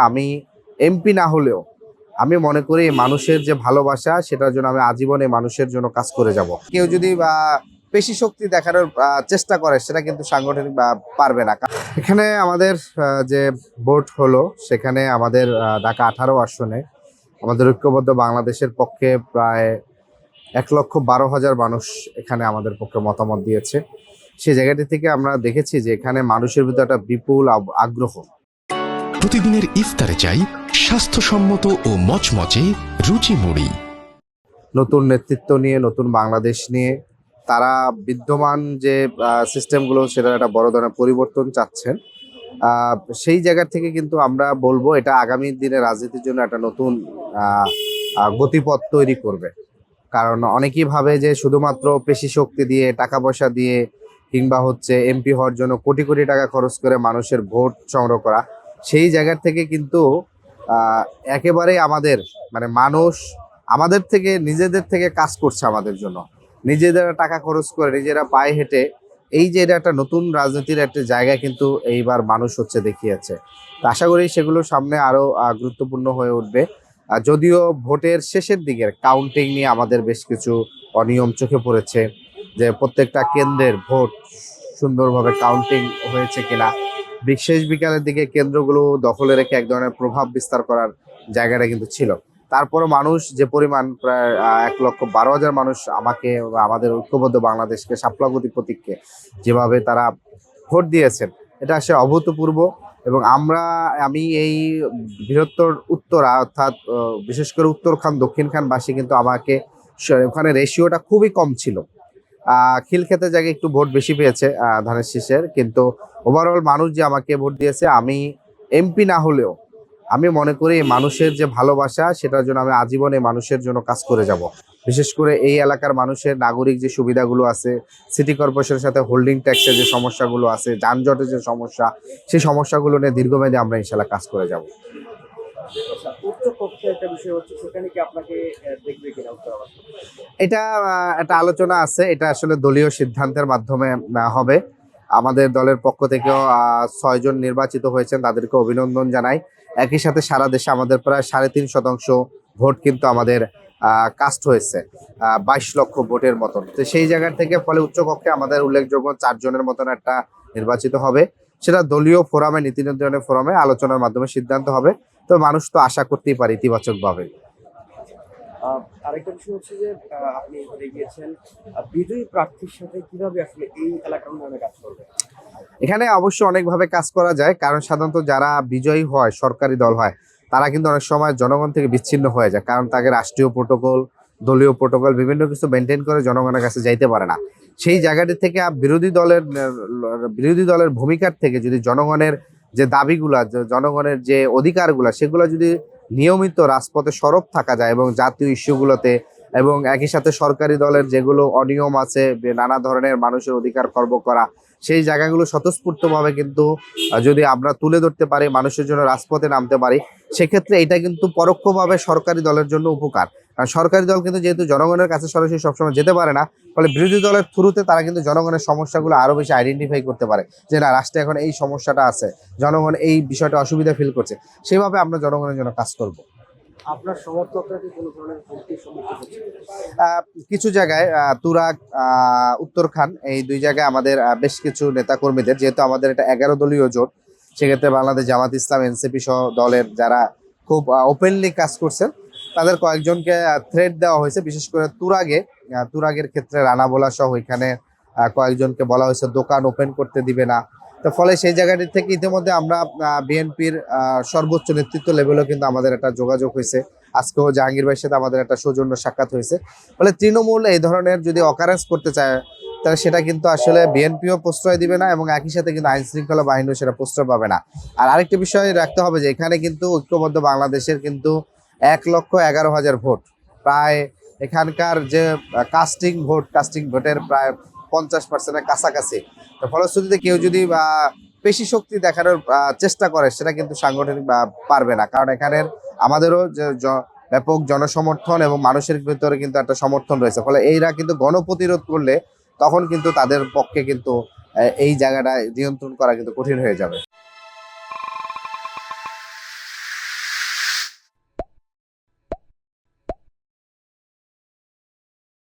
আমি এমপি না হলেও আমি মনে করি মানুষের যে ভালোবাসা সেটার জন্য আমি আজীবন এই মানুষের জন্য কাজ করে যাব। কেউ যদি পেশি শক্তি দেখানোর চেষ্টা করে সেটা কিন্তু সাংগঠনিক পারবে না। এখানে আমাদের যে ভোট হলো সেখানে আমাদের ঢাকা 18 আসনে আমাদের ঐক্যবদ্ধ বাংলাদেশের পক্ষে প্রায় 1,12,000 মানুষ এখানে আমাদের পক্ষে মতামত দিয়েছে। সেই জায়গাটি থেকে আমরা দেখেছি যে এখানে মানুষের ভিতরে একটা বিপুল আগ্রহ। প্রতিদিনের ইফতারে চাই স্বাস্থ্যসম্মত ও মচমচে রুচি মুড়ি। নতুন নেতৃত্ব নিয়ে, নতুন বাংলাদেশ নিয়ে তারা বিদ্যমান যে সিস্টেমগুলো সেটার একটা বড় ধরনের পরিবর্তন চাচ্ছেন। সেই জায়গা থেকে কিন্তু আমরা বলবো এটা আগামী দিনে রাজনীতির জন্য একটা নতুন গতিপথ তৈরি করবে। কারণ অনেকেই ভাবে যে শুধুমাত্র পেশি শক্তি দিয়ে, টাকা পয়সা দিয়ে কিংবা এমপি হওয়ার জন্য কোটি কোটি টাকা খরচ করে মানুষের ভোট সংগ্রহ করা, সেই জায়গা থেকে কিন্তু একেবারেই আমাদের মানুষ আমাদের থেকে নিজেদের থেকে কাজ করছে আমাদের জন্য, নিজেদের টাকা খরচ করে নিজেরা পায়ে হেঁটে। এই যে এটা একটা নতুন রাজনীতির একটা জায়গা কিন্তু এইবার মানুষ দেখিয়েছে। তো আশা করি সেগুলো সামনে আরো গুরুত্বপূর্ণ হয়ে উঠবে। যদিও ভোটের শেষের দিকের কাউন্টিং নিয়ে আমাদের বেশ কিছু অনিয়ম চোখে পড়েছে, যে প্রত্যেকটা কেন্দ্রের ভোট সুন্দরভাবে কাউন্টিং হয়েছে কিনা। শেষ বিকালের দিকে কেন্দ্রগুলো দখলে রেখে এক ধরনের প্রভাব বিস্তার করার জায়গাটা কিন্তু ছিল। তারপরও মানুষ যে পরিমাণ, প্রায় 1,12,000 মানুষ আমাকে বা আমাদের ঐক্যবদ্ধ বাংলাদেশকে, শাপলা প্রতীককে যেভাবে তারা ভোট দিয়েছেন, এটা আসলে অভূতপূর্ব। এবং আমি এই বৃহত্তর উত্তরা, অর্থাৎ বিশেষ করে উত্তরখান দক্ষিণখানবাসী কিন্তু আমাকে, ওখানে রেশিওটা খুবই কম ছিল। খিলক্ষেতের জায়গায় একটু ভোট বেশি পেয়েছে ধানের শীষের, কিন্তু ওভারঅল মানুষ যে আমাকে ভোট দিয়েছে, আমি এমপি না হলেও আমি মনে করি মানুষের যে ভালোবাসা সেটার জন্য আমি আজীবন এই মানুষের জন্য কাজ করে যাব। বিশেষ করে এই এলাকার মানুষের নাগরিক যে সুবিধাগুলো আছে, সিটি কর্পোরেশনের সাথে হোল্ডিং ট্যাক্সের যে সমস্যাগুলো আছে, যানজটের যে সমস্যা, সেই সমস্যাগুলো নিয়ে দীর্ঘমেয়াদে আমরা ইনশাল্লাহ কাজ করে যাব। এটা একটা আলোচনা আছে, এটা আসলে দলীয় সিদ্ধান্তের মাধ্যমে হবে। আমাদের দলের পক্ষ থেকেও 6 জন নির্বাচিত হয়েছেন, তাদেরকে অভিনন্দন জানাই। একই সাথে সারা দেশে আমাদের প্রায় 3.5% ভোট কিন্তু আমাদের কাস্ট হয়েছে, 22 লক্ষ ভোটের মতন। তো সেই জায়গা থেকে ফলে উচ্চকক্ষে আমাদের উল্লেখযোগ্য 4 জনের মতন একটা নির্বাচিত হবে। সেটা দলীয় ফোরামে, নীতি নির্ধারণের ফোরামে আলোচনার মাধ্যমে সিদ্ধান্ত হবে। তো মানুষ তো আশা করতেই পারে ইতিবাচক ভাবে। আরেকটা বিষয় হচ্ছে যে আপনি হেরে গিয়েছেন, বিজয়ী প্রার্থীর সাথে কিভাবে আসলে এই এলাকার উন্নয়নে কাজ করবে? এখানে অবশ্য অনেকভাবে কাজ করা যায়, কারণ সাধারণত যারা বিজয়ী হয়, সরকারি দল হয়, তারা কিন্তু অনেক সময় জনগণ থেকে বিচ্ছিন্ন হয়ে যায়, কারণ তাকে রাষ্ট্রীয় প্রোটোকল, দলীয় প্রোটোকল বিভিন্ন কিছু মেনটেন করে জনগণের কাছে যাইতে পারে না। সেই জায়গাটি থেকে বিরোধী দলের ভূমিকার থেকে যদি জনগণের যে দাবিগুলা, জনগণের যে অধিকারগুলা, সেগুলো যদি নিয়মিত রাজপথে সরব থাকা যায় এবং জাতীয় ইস্যুগুলোতে, এবং একই সাথে সরকারি দলের যেগুলো অনিয়ম আছে, নানা ধরনের মানুষের অধিকার খর্ব করা, সেই জায়গাগুলো স্বতঃস্ফূর্তভাবে কিন্তু যদি আমরা তুলে ধরতে পারি, মানুষের জন্য রাজপথে নামতে পারি, সেক্ষেত্রে এটা কিন্তু পরোক্ষভাবে সরকারি দলের জন্য উপকার। কারণ সরকারি দল কিন্তু যেহেতু জনগণের কাছে সরাসরি সবসময় যেতে পারে না, ফলে বিরোধী দলের থ্রুতে তারা কিন্তু জনগণের সমস্যাগুলো আরো বেশি আইডেন্টিফাই করতে পারে, যে না, রাষ্ট্রে এখন এই সমস্যাটা আছে, জনগণ এই বিষয়টা অসুবিধা ফিল করছে। সেভাবে আমরা জনগণের জন্য কাজ করব। আপনার সমর্থকরা কি কোনো ধরনের হুমকির সম্মুখীন হচ্ছে? কিছু জায়গায় তুরাগ, উত্তরখান, এই 2 জায়গায় আমাদের বেশ কিছু নেতাকর্মীদের, যেহেতু আমাদের এটা 11 দলীয় জোট, সেক্ষেত্রে বাংলাদেশ জামাত ইসলাম, এনসিপি সহ দলের যারা খুব ওপেনলি কাজ করছেন, তাদের কয়েকজনকে থ্রেট দেওয়া হয়েছে। বিশেষ করে তুরাগের ক্ষেত্রে রানাবোলা সহ এখানে কয়েকজনকে বলা হয়েছে দোকান ওপেন করতে দিবে না। তো ফলে সেই জায়গাটি থেকে ইতিমধ্যে আমরা বিএনপির সর্বোচ্চ নেতৃত্ব লেভেলেও কিন্তু আমাদের একটা যোগাযোগ হয়েছে। আজকেও জাহাঙ্গীর ভাইয়ের সাথে আমাদের একটা সৌজন্য সাক্ষাৎ হয়েছে। ফলে তৃণমূল এই ধরনের যদি অকারেন্স করতে চায়, তাহলে সেটা কিন্তু আসলে বিএনপিও প্রশ্রয় দিবে না, এবং একই সাথে কিন্তু আইন শৃঙ্খলা বাহিনীও সেটা প্রশ্রয় পাবে না। আর আরেকটি বিষয় রাখতে হবে যে এখানে কিন্তু ঐক্যবদ্ধ বাংলাদেশের কিন্তু 1,11,000 ভোট, প্রায় এখানকার যে কাস্টিং ভোটের প্রায় 50%-এর কাছাকাছি। তো ফলশ্রুতিতে কেউ যদি পেশি শক্তি দেখানোর চেষ্টা করে, সেটা কিন্তু সাংগঠনিক পারবে না। কারণ এখানের আমাদেরও যে ব্যাপক জনসমর্থন এবং মানুষের ভিতরে কিন্তু একটা সমর্থন রয়েছে। ফলে এইরা কিন্তু গণপ্রতিরোধ করলে তখন কিন্তু তাদের পক্ষে কিন্তু এই জায়গাটা নিয়ন্ত্রণ করা কিন্তু কঠিন হয়ে যাবে।